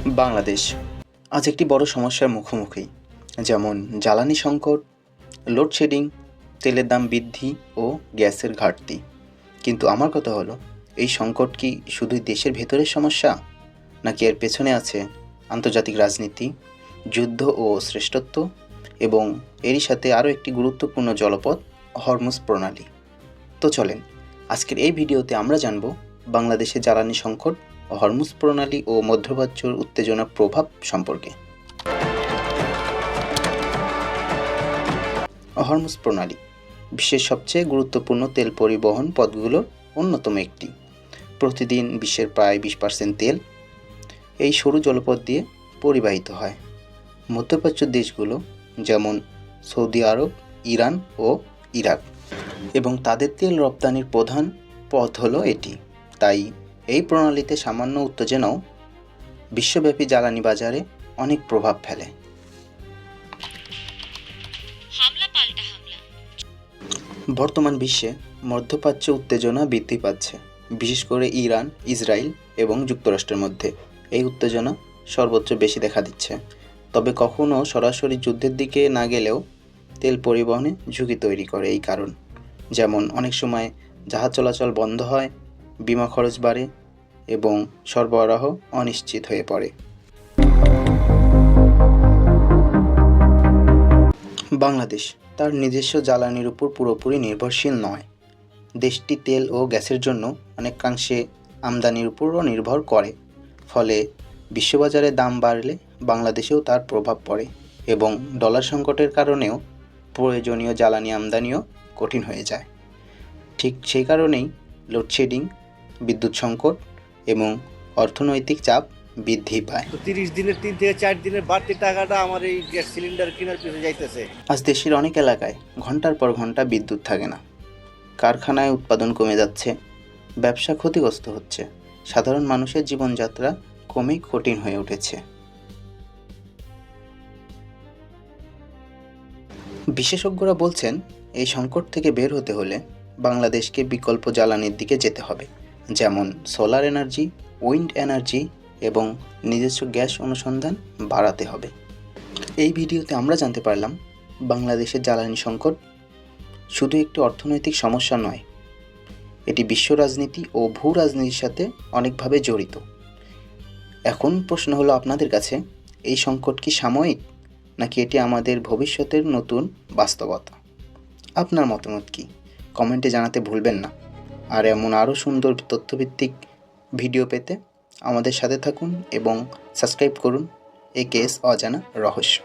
বাংলাদেশ আজ একটি বড় সমস্যার মুখোমুখি, যেমন জ্বালানি সংকট, লোডশেডিং, তেলের দাম বৃদ্ধি ও গ্যাসের ঘাটতি। কিন্তু আমার কথা হলো, এই সংকট কি শুধুই দেশের ভেতরের সমস্যা, নাকি এর পেছনে আছে আন্তর্জাতিক রাজনীতি, যুদ্ধ ও শ্রেষ্ঠত্ব, এবং এরই সাথে আরও একটি গুরুত্বপূর্ণ জলপথ, হরমুজ প্রণালী। তো চলেন, আজকের এই ভিডিওতে আমরা জানব বাংলাদেশে জ্বালানি সংকট, হরমুজ প্রণালী ও মধ্যপ্রাচ্যের উত্তেজনার প্রভাব সম্পর্কে। হরমুজ প্রণালী বিশ্বের সবচেয়ে গুরুত্বপূর্ণ তেল পরিবহন পথগুলোর অন্যতম একটি। প্রতিদিন বিশ্বের প্রায় 20% তেল এই সরু জলপথ দিয়ে পরিবাহিত হয়। মধ্যপ্রাচ্য দেশগুলো যেমন সৌদি আরব, ইরান ও ইরাক, এবং তাদের তেল রপ্তানির প্রধান পথ হলো এটি। তাই এই প্রণালীতে সামান্য উত্তেজনাও বিশ্বব্যাপী জ্বালানি বাজারে অনেক প্রভাব ফেলে। বর্তমান বিশ্বে মধ্যপ্রাচ্য উত্তেজনা বৃদ্ধি পাচ্ছে, বিশেষ করে ইরান, ইসরায়েল এবং যুক্তরাষ্ট্রের মধ্যে এই উত্তেজনা সর্বোচ্চ বেশি দেখা দিচ্ছে। তবে কখনও সরাসরি যুদ্ধের দিকে না গেলেও তেল পরিবহনে ঝুঁকি তৈরি করে এই কারণ। যেমন অনেক সময় জাহাজ চলাচল বন্ধ হয়, বিমা খরচ বাড়ে এবং সরবরাহ অনিশ্চিত হয়ে পড়ে। বাংলাদেশ তার নিজস্ব জ্বালানির উপর পুরোপুরি নির্ভরশীল নয়। দেশটি তেল ও গ্যাসের জন্য অনেকাংশে আমদানির উপরও নির্ভর করে। ফলে বিশ্ববাজারে দাম বাড়লে বাংলাদেশেও তার প্রভাব পড়ে এবং ডলার সংকটের কারণেও প্রয়োজনীয় জ্বালানি আমদানিও কঠিন হয়ে যায়। ঠিক সেই কারণেই লোডশেডিং, বিদ্যুৎ সংকট এবং অর্থনৈতিক চাপ বৃদ্ধি পায়। 30 দিনের 3 থেকে 4 দিনের বাড়তি টাকাটা আমার এই গ্যাস সিলিন্ডার কেনার পিছনে যাইতেছে। আজ দেশের অনেক এলাকায় ঘন্টার পর ঘন্টা বিদ্যুৎ থাকে না, কারখানায় উৎপাদন কমে যাচ্ছে, ব্যবসা ক্ষতিগ্রস্ত হচ্ছে, সাধারণ মানুষের জীবনযাত্রা কমে কঠিন হয়ে উঠেছে। বিশেষজ্ঞরা বলছেন, এই সংকট থেকে বের হতে হলে বাংলাদেশকে বিকল্প জ্বালানির দিকে যেতে হবে, যেমন সোলার এনার্জি, উইন্ড এনার্জি এবং নিজস্ব গ্যাস অনুসন্ধান বাড়াতে হবে। এই ভিডিওতে আমরা জানতে পারলাম, বাংলাদেশের জ্বালানি সংকট শুধু একটি অর্থনৈতিক সমস্যা নয়, এটি বিশ্ব রাজনীতি ও ভূ রাজনীতির সাথে অনেকভাবে জড়িত। এখন প্রশ্ন হলো আপনাদের কাছে, এই সংকট কি সাময়িক, নাকি এটি আমাদের ভবিষ্যতের নতুন বাস্তবতা? আপনার মতামত কি কমেন্টে জানাতে ভুলবেন না। আর এমন আরও সুন্দর তথ্যভিত্তিক ভিডিও পেতে আমাদের সাথে থাকুন এবং সাবস্ক্রাইব করুন একেএস অজানা রহস্য।